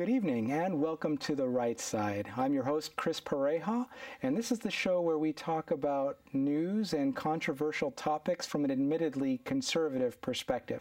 Good evening and welcome to The Right Side. I'm your host, Chris Pareja, and this is the show where we talk about news and controversial topics from an admittedly conservative perspective.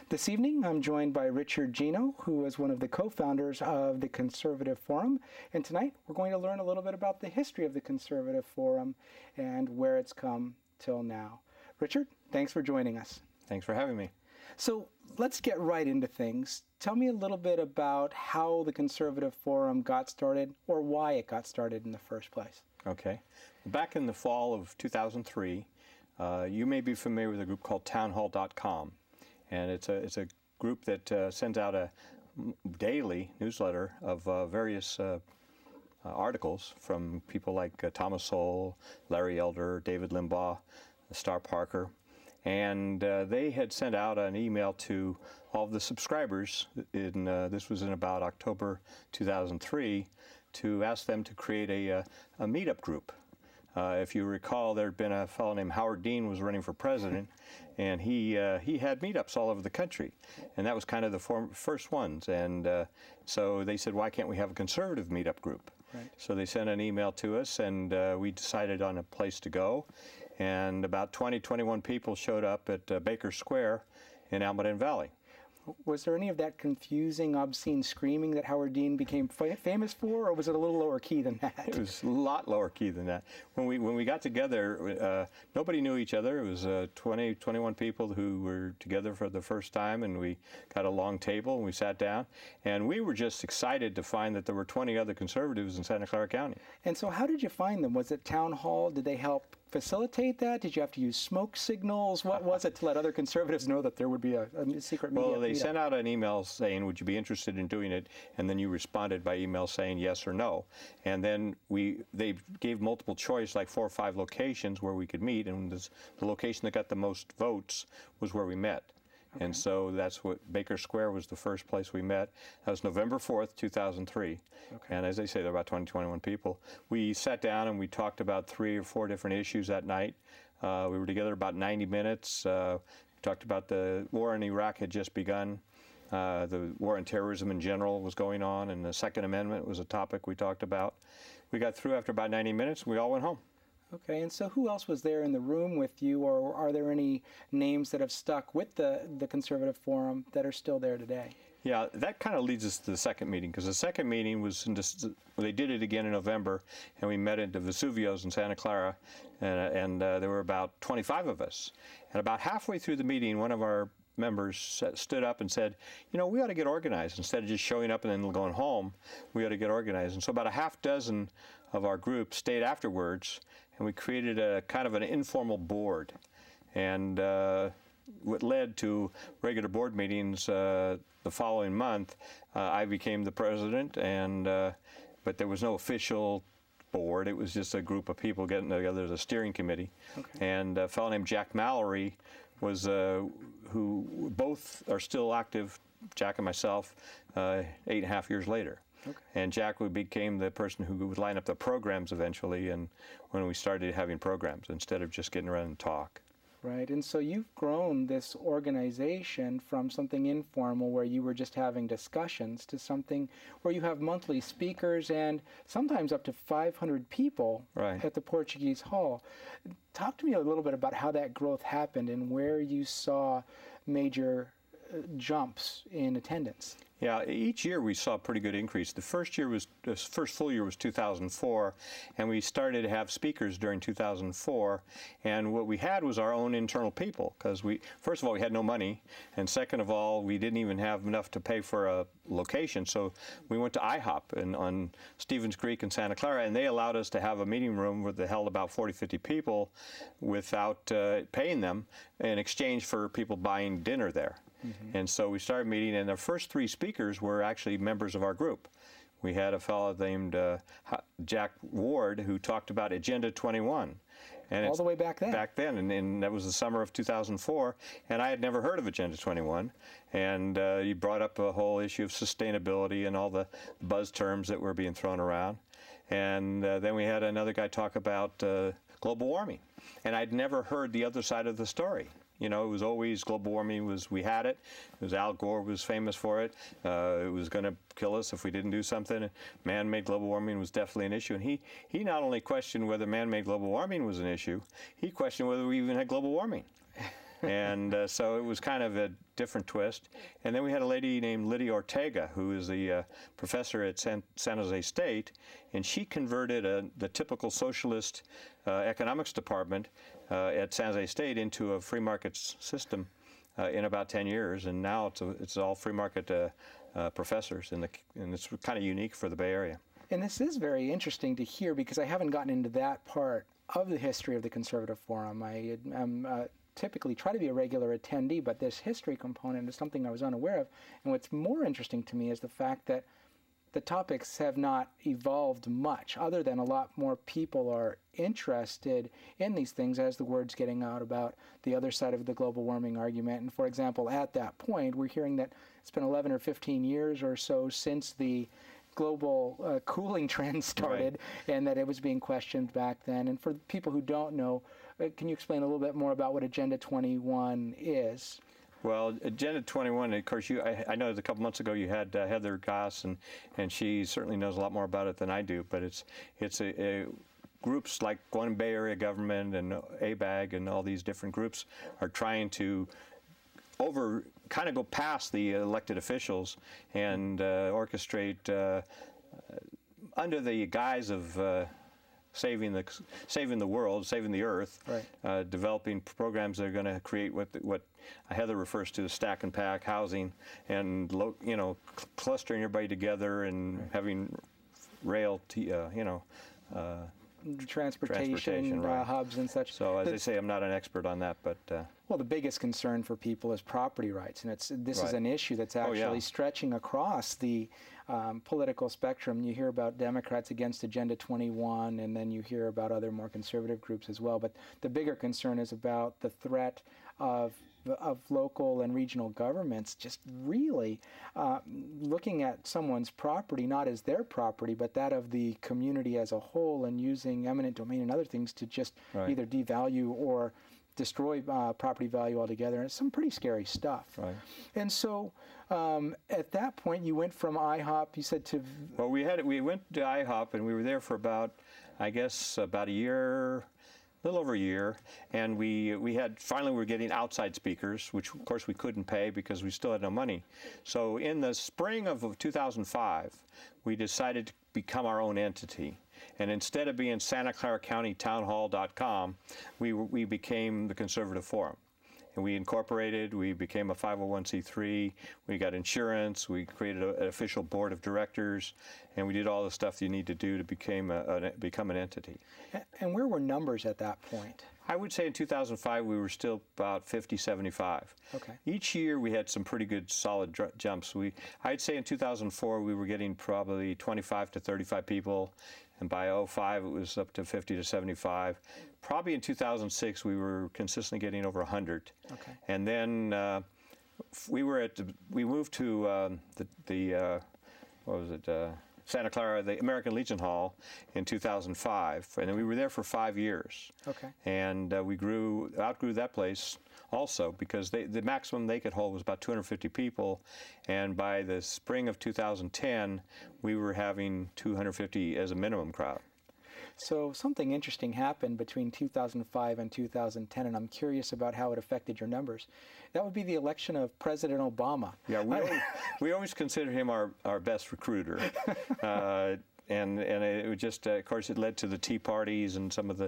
This evening, I'm joined by Richard Geno, who is one of the co-founders of the Conservative Forum, and tonight we're going to learn a little bit about the history of the Conservative Forum and where it's come till now. Richard, thanks for joining us. Thanks for having me. So let's get right into things. Tell me a little bit about how the Conservative Forum got started or why it got started in the first place. Okay. Back in the fall of 2003, you may be familiar with a group called townhall.com. And it's a group that sends out a daily newsletter of various articles from people like Thomas Sowell, Larry Elder, David Limbaugh, Star Parker. And they had sent out an email to all of the subscribers, this was in about October 2003, to ask them to create a meetup group. If you recall, there had been a fellow named Howard Dean was running for president, and he had meetups all over the country. And that was kind of the first ones. And so they said, why can't we have a conservative meetup group? Right. So they sent an email to us, and we decided on a place to go. And about 21 people showed up at Baker Square in Almaden Valley. Was there any of that confusing, obscene screaming that Howard Dean became famous for, or was it a little lower key than that? It was a lot lower key than that. When we got together, nobody knew each other. It was 21 people who were together for the first time, and we got a long table, and we sat down. And we were just excited to find that there were 20 other conservatives in Santa Clara County. And so how did you find them? Was it town hall? Did they help facilitate that? Did you have to use smoke signals? What was it to let other conservatives know that there would be a secret media? Well, they sent out an email saying, would you be interested in doing it? And then you responded by email saying yes or no. And then they gave multiple choice, like 4 or 5 locations where we could meet, and the location that got the most votes was where we met. Okay. And so that's what Baker Square was the first place we met. That was November 4th, 2003. Okay. And as I say, there were about 21 people. We sat down and we talked about 3 or 4 different issues that night. We were together about 90 minutes. We talked about the war in Iraq had just begun. The war on terrorism in general was going on, and the Second Amendment was a topic we talked about. We got through after about 90 minutes, and we all went home. Okay, and so who else was there in the room with you, or are there any names that have stuck with the Conservative Forum that are still there today? Yeah, that kind of leads us to the second meeting, because the second meeting was they did it again in November, and we met at the Vesuvios in Santa Clara, and there were about 25 of us. And about halfway through the meeting, one of our members stood up and said, you know, we ought to get organized. Instead of just showing up and then going home, we ought to get organized. And so about a half dozen of our group stayed afterwards, and we created a kind of an informal board. And what led to regular board meetings the following month, I became the president, and but there was no official board. It was just a group of people getting together as a steering committee. Okay. And a fellow named Jack Mallory was who both are still active, Jack and myself, 8.5 years later. Okay. And Jack became the person who would line up the programs eventually, and when we started having programs instead of just getting around and talk. Right, and so you've grown this organization from something informal where you were just having discussions to something where you have monthly speakers and sometimes up to 500 people at the Portuguese Hall. Talk to me a little bit about how that growth happened and where you saw major jumps in attendance. Yeah, each year we saw a pretty good increase. The first full year was 2004, and we started to have speakers during 2004. And what we had was our own internal people, because first of all, we had no money, and second of all, we didn't even have enough to pay for a location. So we went to IHOP on Stevens Creek in Santa Clara, and they allowed us to have a meeting room where they held about 40, 50 people without paying them in exchange for people buying dinner there. Mm-hmm. And so we started meeting, and the first 3 speakers were actually members of our group. We had a fellow named Jack Ward who talked about Agenda 21. And all the way back then? Back then, and that was the summer of 2004, and I had never heard of Agenda 21. And he brought up a whole issue of sustainability and all the buzz terms that were being thrown around. And then we had another guy talk about global warming. And I'd never heard the other side of the story. You know, it was always global warming we had it. It was Al Gore was famous for it. It was going to kill us if we didn't do something. Man-made global warming was definitely an issue. And he not only questioned whether man-made global warming was an issue, he questioned whether we even had global warming. And so it was kind of a different twist. And then we had a lady named Lydia Ortega, who is the professor at San Jose State, and she converted the typical socialist economics department at San Jose State into a free market system in about 10 years. And now it's all free market professors, and it's kind of unique for the Bay Area. And this is very interesting to hear, because I haven't gotten into that part of the history of the Conservative Forum. I am typically try to be a regular attendee, but this history component is something I was unaware of. And what's more interesting to me is the fact that the topics have not evolved much, other than a lot more people are interested in these things as the word's getting out about the other side of the global warming argument. And for example, at that point, we're hearing that it's been 11 or 15 years or so since the global cooling trend started, right, and that it was being questioned back then. And for people who don't know, can you explain a little bit more about what Agenda 21 is? Well, Agenda 21, of course, I know a couple months ago you had Heather Goss, and she certainly knows a lot more about it than I do, but it's groups like One Bay Area Government and ABAG and all these different groups are trying to kind of go past the elected officials and orchestrate under the guise of saving the world, saving the earth, right, developing programs that are going to create what Heather refers to as stack and pack housing, and clustering everybody together and right, having rail, transportation right, hubs and such. So as I say, I'm not an expert on that, but well, the biggest concern for people is property rights, and this right, is an issue that's actually stretching across the political spectrum. You hear about Democrats against Agenda 21, and then you hear about other more conservative groups as well. But the bigger concern is about the threat of local and regional governments just really looking at someone's property not as their property, but that of the community as a whole, and using eminent domain and other things to just right, either devalue or destroy property value altogether. And it's some pretty scary stuff. Right. And so at that point, you went from IHOP, you said, to... Well, we went to IHOP, and we were there for about a year, a little over a year, and finally we were getting outside speakers, which of course we couldn't pay because we still had no money. So in the spring of 2005, we decided to become our own entity. And instead of being Santa Clara County Townhall.com, we became the Conservative Forum. And we incorporated, we became a 501c3, we got insurance, we created an official board of directors, and we did all the stuff you need to do to become an entity. And where were numbers at that point? I would say in 2005 we were still about 50, 75. Okay. Each year we had some pretty good solid jumps. I'd say in 2004 we were getting probably 25 to 35 people, and by 2005 it was up to 50 to 75. Probably in 2006 we were consistently getting over 100. Okay. And then we moved to Santa Clara, the American Legion Hall in 2005, and then we were there for 5 years. Okay. And we outgrew that place also, because the maximum they could hold was about 250 people, and by the spring of 2010, we were having 250 as a minimum crowd. So something interesting happened between 2005 and 2010, and I'm curious about how it affected your numbers. That would be the election of President Obama. Yeah, we always consider him our best recruiter. And it would just, of course, it led to the Tea Parties and some of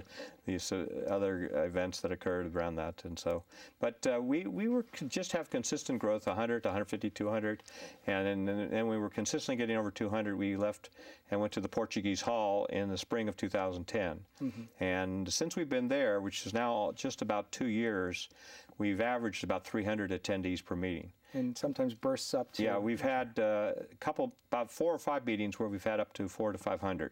these other events that occurred around that. And so, but we were just have consistent growth, 100, 150, 200, and then we were consistently getting over 200. We left and went to the Portuguese Hall in the spring of 2010. Mm-hmm. And since we've been there, which is now just about 2 years, we've averaged about 300 attendees per meeting. And sometimes bursts up to... Yeah, we've had about 4 or 5 meetings where we've had up to 400 to 500.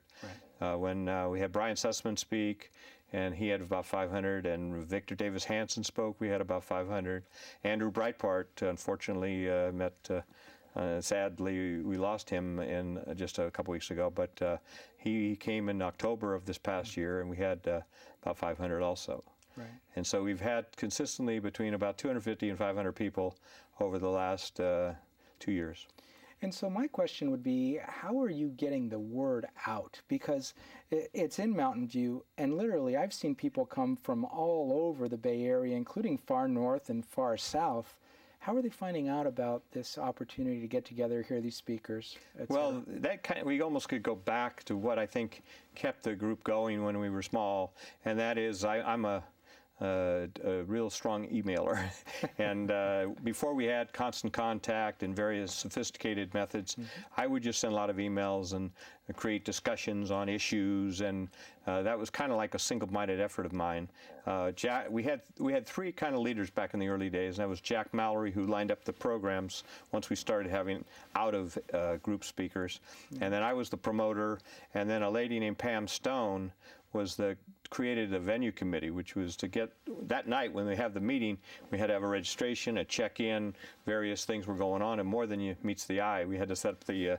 Right. When we had Brian Sussman speak, and he had about 500, and Victor Davis Hanson spoke, we had about 500. Andrew Breitbart, unfortunately, sadly, we lost him in just a couple weeks ago, but he came in October of this past year, and we had about 500 also. Right. And so we've had consistently between about 250 and 500 people over the last 2 years. And so my question would be, how are you getting the word out? Because it's in Mountain View, and literally I've seen people come from all over the Bay Area, including far north and far south. How are they finding out about this opportunity to get together, hear these speakers, et Well, we almost could go back to what I think kept the group going when we were small, and that is I'm a real strong emailer. And before we had constant contact and various sophisticated methods, I would just send a lot of emails and create discussions on issues, and that was kind of like a single-minded effort of mine. We had three kind of leaders back in the early days, and that was Jack Mallory, who lined up the programs once we started having out-of-group speakers, and then I was the promoter, and then a lady named Pam Stone created a venue committee, which was to get, that night when we have the meeting, we had to have a registration, a check-in, various things were going on, and more than meets the eye. We had to set up the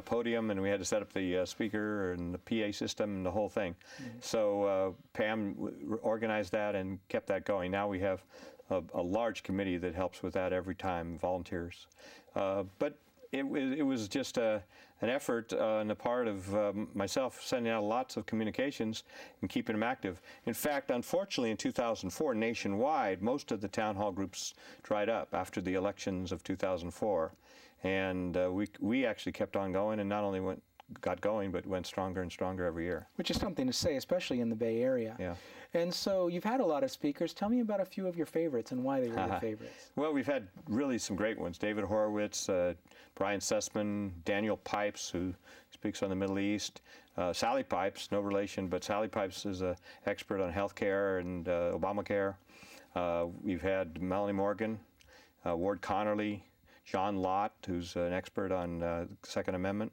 podium, and we had to set up the speaker and the PA system and the whole thing. So Pam organized that and kept that going. Now we have a large committee that helps with that every time, volunteers. But it was just an effort on the part of myself, sending out lots of communications and keeping them active. In fact, unfortunately, in 2004, nationwide, most of the town hall groups dried up after the elections of 2004. And we actually kept on going, and not only got going, but went stronger and stronger every year. Which is something to say, especially in the Bay Area. Yeah. And so you've had a lot of speakers. Tell me about a few of your favorites and why they were your favorites. Well, we've had really some great ones. David Horowitz, Brian Sussman, Daniel Pipes, who speaks on the Middle East, Sally Pipes, no relation, but Sally Pipes is an expert on healthcare and Obamacare. We've had Melanie Morgan, Ward Connerly, John Lott, who's an expert on the Second Amendment.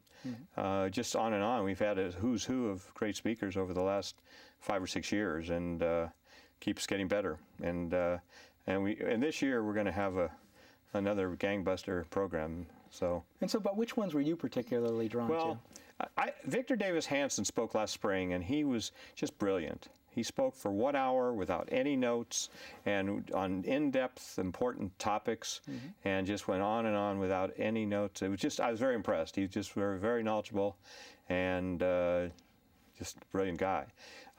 Just on and on. We've had a who's who of great speakers over the last 5 or 6 years, and keeps getting better. And this year we're going to have another gangbuster program. But which ones were you particularly drawn to? Victor Davis Hanson spoke last spring, and he was just brilliant. He spoke for 1 hour without any notes and on in-depth, important topics, and just went on and on without any notes. It was just, I was very impressed. He was just very, very knowledgeable and just a brilliant guy.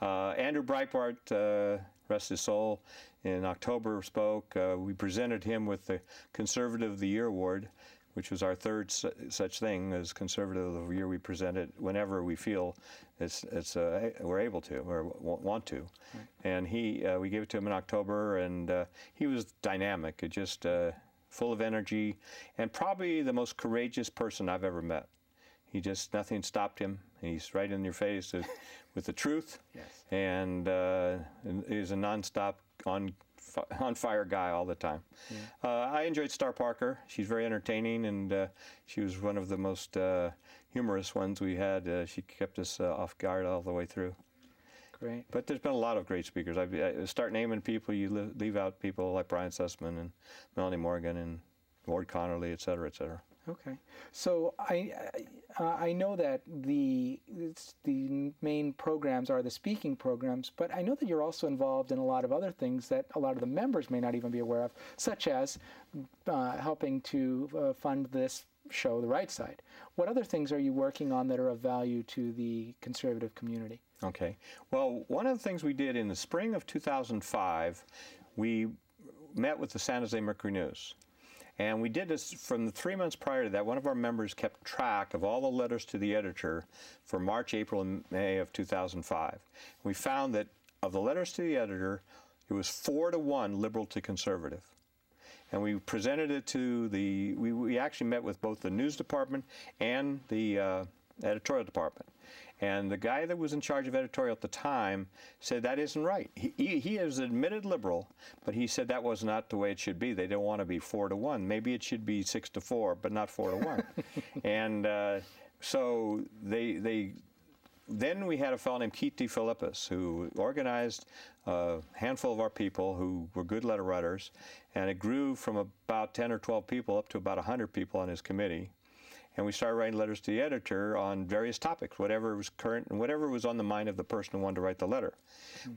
Andrew Breitbart, rest his soul, in October spoke. We presented him with the Conservative of the Year Award, which was our third such thing as Conservative of the Year. We present it whenever we feel we're able to or want to. Right. And we gave it to him in October, and he was dynamic, just full of energy, and probably the most courageous person I've ever met. Nothing stopped him. He's right in your face with the truth. Yes. And he's a nonstop on-fire guy all the time. Yeah. I enjoyed Star Parker. She's very entertaining, and she was one of the most humorous ones we had. She kept us off guard all the way through. Great. But there's been a lot of great speakers. I start naming people, you leave out people like Brian Sussman and Melanie Morgan and Ward Connerly, et cetera, et cetera. Okay. So I know that the main programs are the speaking programs, but I know that you're also involved in a lot of other things that a lot of the members may not even be aware of, such as helping to fund this show, The Right Side. What other things are you working on that are of value to the conservative community? Okay. Well, one of the things we did in the spring of 2005, we met with the San Jose Mercury News. And we did this from the 3 months prior to that. One of our members kept track of all the letters to the editor for March, April, and May of 2005. We found that of the letters to the editor, it was 4-to-1 liberal to conservative. And we presented it to we actually met with both the news department and the editorial department. And the guy that was in charge of editorial at the time said that isn't right. He is an admitted liberal, but he said that was not the way it should be. They don't want to be 4-to-1. Maybe it should be 6-to-4, but not 4-to-1. And so then we had a fellow named Keith DeFilippis who organized a handful of our people who were good letter writers, and it grew from about 10 or 12 people up to about 100 people on his committee. and we started writing letters to the editor on various topics, whatever was current and whatever was on the mind of the person who wanted to write the letter.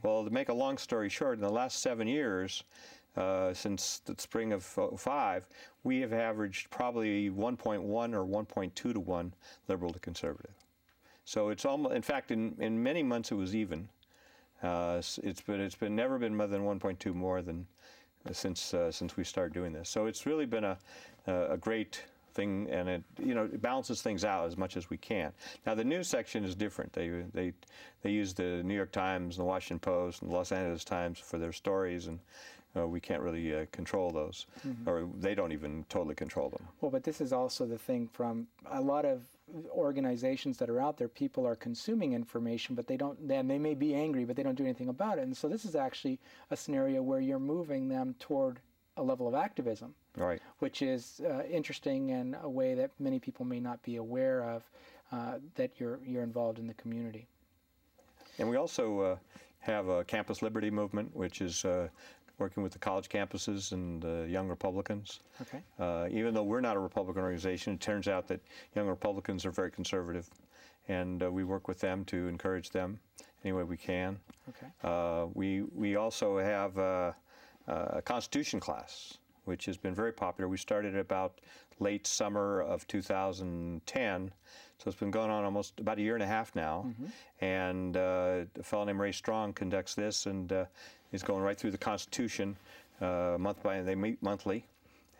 Well, to make a long story short, in the last 7 years, since the spring of '05, we have averaged probably 1.1 or 1.2 to 1 liberal to conservative. So it's almost, in fact, in many months it was even. It's been never been more than 1.2 more than since we started doing this. So it's really been a great thing, and it balances things out as much as we can. Now the news section is different. They use the New York Times and the Washington Post and the Los Angeles Times for their stories, and we can't really control those, or they don't even totally control them. Well, but this is also the thing from a lot of organizations that are out there. People are consuming information, but they may be angry, but they don't do anything about it. And so this is actually a scenario where you're moving them toward a level of activism, right, which is interesting and a way that many people may not be aware of, that you're involved in the community. And we also have a Campus Liberty movement, which is working with the college campuses and young Republicans. Okay. Even though we're not a Republican organization, it turns out that young Republicans are very conservative, and we work with them to encourage them any way we can. Okay. We also have a Constitution class, which has been very popular. We started about late summer of 2010, so it's been going on almost about a year and a half now. And a fellow named Ray Strong conducts this, and he's going right through the Constitution they meet monthly,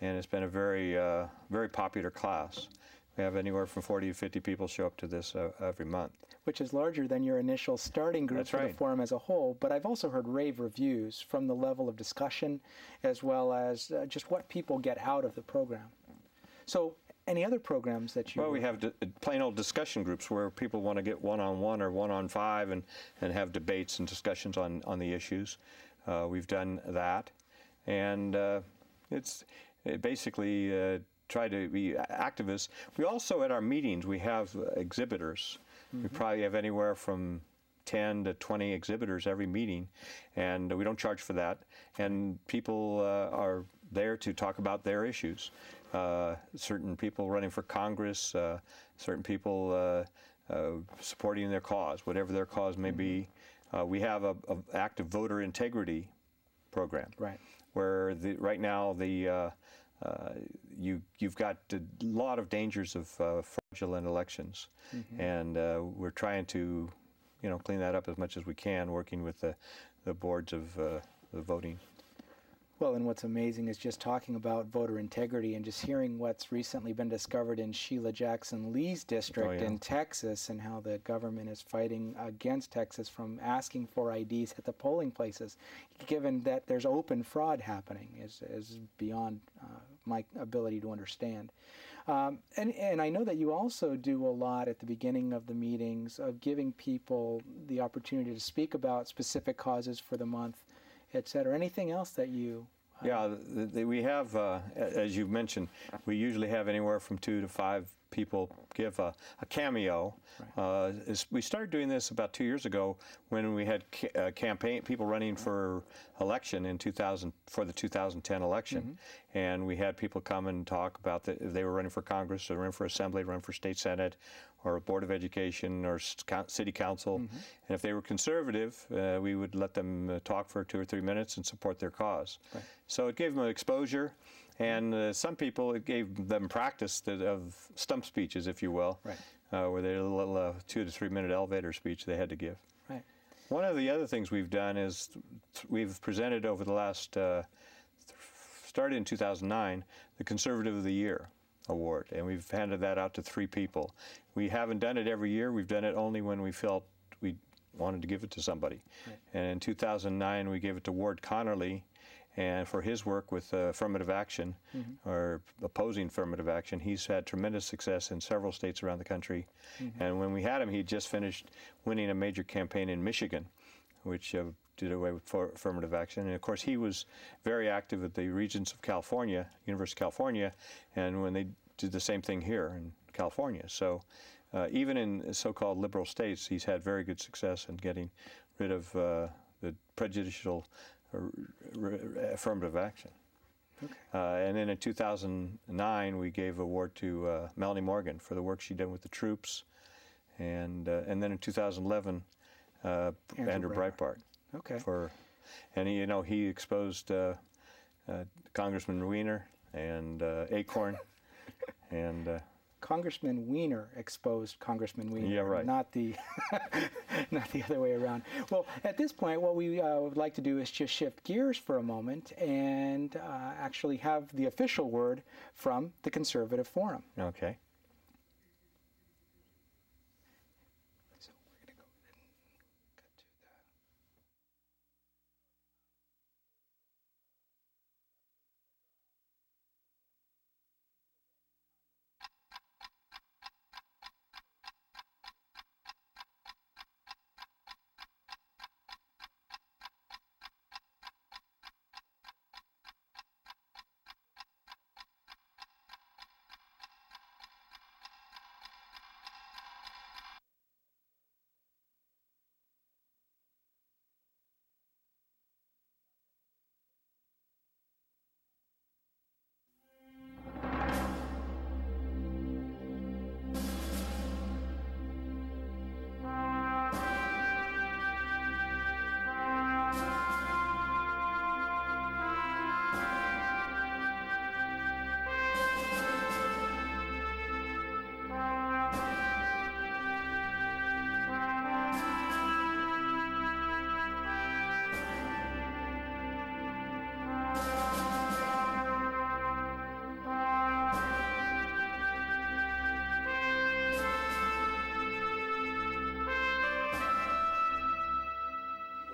and it's been a very popular class. We have anywhere from 40 to 50 people show up to this every month. Which is larger than your initial starting group. That's for right. The forum as a whole. But I've also heard rave reviews from the level of discussion as well as just what people get out of the program. So any other programs that you... Well, we have plain old discussion groups where people want to get one-on-one or one-on-five and have debates and discussions on the issues. We've done that. And it's basically... try to be activists. We also, at our meetings, we have exhibitors. We probably have anywhere from 10 to 20 exhibitors every meeting, and we don't charge for that. And people are there to talk about their issues. Certain people running for Congress, certain people supporting their cause, whatever their cause may be. We have an active voter integrity program, right, where right now you've got a lot of dangers of fraudulent elections, and we're trying to, clean that up as much as we can, working with the boards of the voting. Well, and what's amazing is just talking about voter integrity and just hearing what's recently been discovered in Sheila Jackson Lee's district in Texas, and how the government is fighting against Texas from asking for IDs at the polling places, given that there's open fraud happening, is beyond my ability to understand. And I know that you also do a lot at the beginning of the meetings of giving people the opportunity to speak about specific causes for the month, et cetera. Anything else that you... Yeah, we have, as you mentioned, we usually have anywhere from 2 to 5 people give a cameo. Right. We started doing this about 2 years ago when we had people running for election in 2000 for the 2010 election, and we had people come and talk about if they were running for Congress, or running for Assembly, running for State Senate, or Board of Education, or City Council. And if they were conservative, we would let them talk for 2 or 3 minutes and support their cause. Right. So it gave them exposure. And some people, it gave them practice of stump speeches, if you will, right, where they had a little 2 to 3 minute elevator speech they had to give. Right. One of the other things we've done is we've presented over the last, started in 2009, the Conservative of the Year award, and we've handed that out to 3 people. We haven't done it every year. We've done it only when we felt we wanted to give it to somebody. Right. And in 2009, we gave it to Ward Connerly, and for his work with affirmative action, or opposing affirmative action. He's had tremendous success in several states around the country. And when we had him, he just finished winning a major campaign in Michigan, which did away with affirmative action. And of course, he was very active at the Regents of California, University of California, and when they did the same thing here in California. So even in so-called liberal states, he's had very good success in getting rid of the prejudicial affirmative action. Okay. And then in 2009, we gave award to Melanie Morgan for the work she did with the troops. And then in 2011, Andrew Breitbart. Okay. And he exposed Congressman Weiner and Acorn, and Congressman Weiner exposed Congressman Weiner. Yeah, right. Not the not the other way around. Well, at this point, what we would like to do is just shift gears for a moment and actually have the official word from the Conservative Forum. Okay. So we're going to go ahead and cut to that.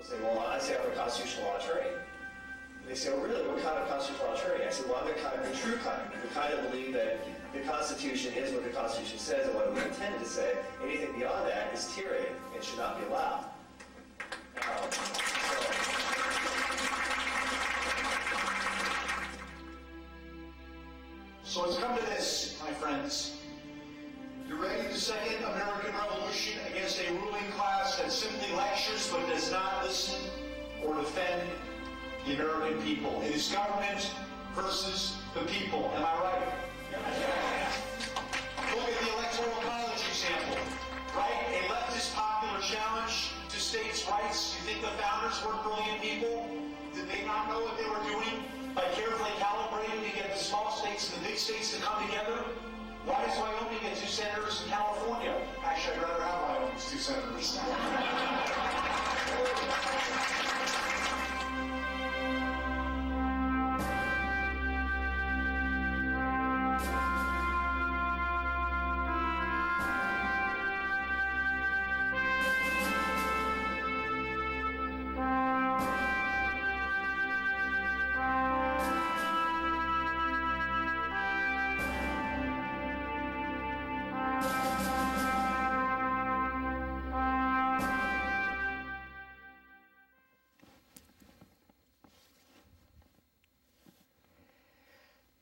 Say, well, I say I'm a constitutional law attorney. And they say, oh, really? What kind of constitutional law attorney? I said, well, I'm the true kind. The kind that believe that the Constitution is what the Constitution says and what it was intended to say. Anything beyond that is tyranny and should not be allowed. So it's come to this, my friends. You're ready for the second American Revolution against a ruling class that simply lectures but does not listen or defend the American people. It is government versus the people. Am I right? Look at the Electoral College example, right? A leftist popular challenge to states' rights. You think the founders were brilliant people? Did they not know what they were doing by carefully calibrating to get the small states and the big states to come together? Why does Wyoming get 2 senators in California? Actually, I'd rather have Wyoming's 2 senators.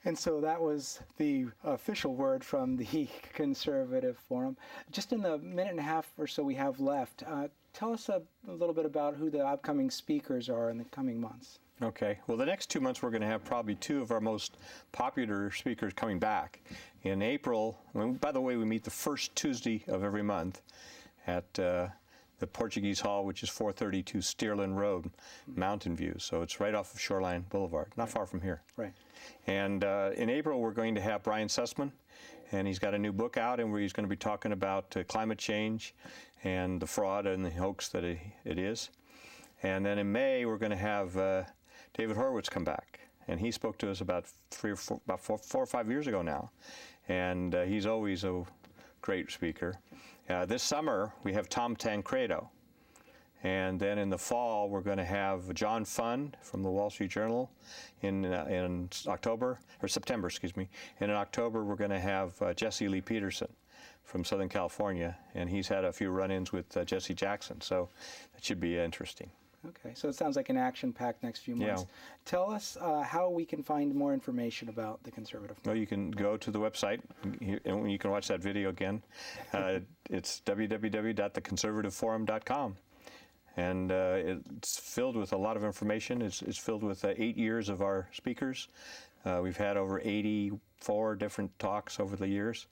And so that was the official word from the Conservative Forum. Just in the minute and a half or so we have left, tell us a little bit about who the upcoming speakers are in the coming months. Okay. Well, the next 2 months we're going to have probably 2 of our most popular speakers coming back. In April, by the way, we meet the first Tuesday of every month at the Portuguese Hall, which is 432 Steerland Road, Mountain View. So it's right off of Shoreline Boulevard, not far from here. Right. And in April, we're going to have Brian Sussman, and he's got a new book out, and where he's going to be talking about climate change and the fraud and the hoax that it is. And then in May, we're going to have David Horowitz come back, and he spoke to us about 4 or 5 years ago now, and he's always a great speaker. This summer, we have Tom Tancredo. And then in the fall, we're going to have John Fund from the Wall Street Journal in September, excuse me. And in October, we're going to have Jesse Lee Peterson from Southern California. And he's had a few run-ins with Jesse Jackson. So that should be interesting. Okay, so it sounds like an action-packed next few months. Yeah. Tell us how we can find more information about the Conservative Forum. Well, you can go to the website, and you can watch that video again. It's www.theconservativeforum.com. And it's filled with a lot of information. It's filled with 8 years of our speakers, We've had over 84 different talks over the years,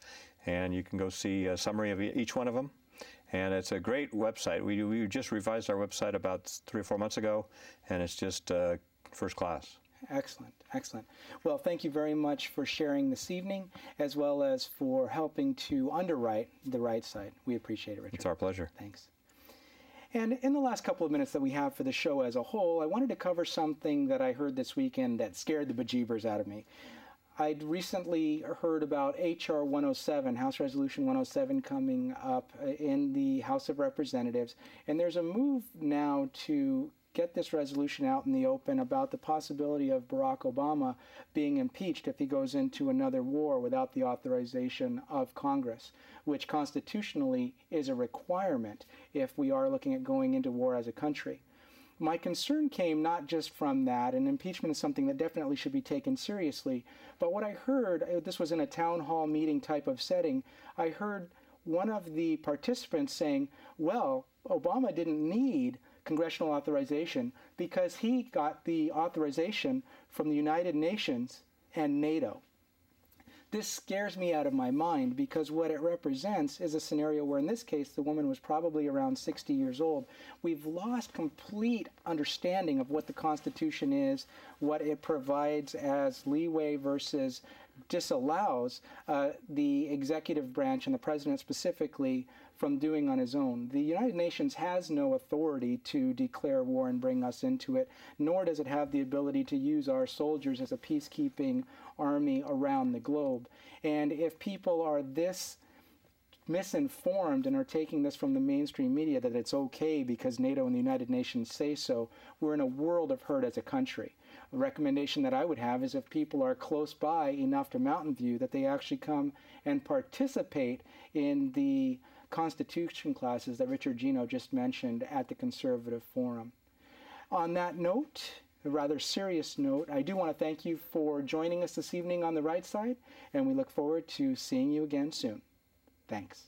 and you can go see a summary of each one of them. And it's a great website. We just revised our website about 3 or 4 months ago, and it's just first class. Excellent, excellent. Well, thank you very much for sharing this evening, as well as for helping to underwrite the right side. We appreciate it, Richard. It's our pleasure. Thanks. And in the last couple of minutes that we have for the show as a whole, I wanted to cover something that I heard this weekend that scared the bejeebers out of me. I'd recently heard about H.R. 107, House Resolution 107, coming up in the House of Representatives, and there's a move now to get this resolution out in the open about the possibility of Barack Obama being impeached if he goes into another war without the authorization of Congress, which constitutionally is a requirement if we are looking at going into war as a country. My concern came not just from that, and impeachment is something that definitely should be taken seriously, but what I heard, this was in a town hall meeting type of setting, I heard one of the participants saying, well, Obama didn't need congressional authorization because he got the authorization from the United Nations and NATO. This scares me out of my mind because what it represents is a scenario where in this case the woman was probably around 60 years old. We've lost complete understanding of what the Constitution is, what it provides as leeway versus disallows the executive branch and the president specifically from doing on his own. The United Nations has no authority to declare war and bring us into it, nor does it have the ability to use our soldiers as a peacekeeping army around the globe. And if people are this misinformed and are taking this from the mainstream media that it's okay because NATO and the United Nations say so, we're in a world of hurt as a country. A recommendation that I would have is if people are close by enough to Mountain View that they actually come and participate in the Constitution classes that Richard Geno just mentioned at the Conservative Forum. On that note, a rather serious note, I do want to thank you for joining us this evening on The Right Side, and we look forward to seeing you again soon. Thanks.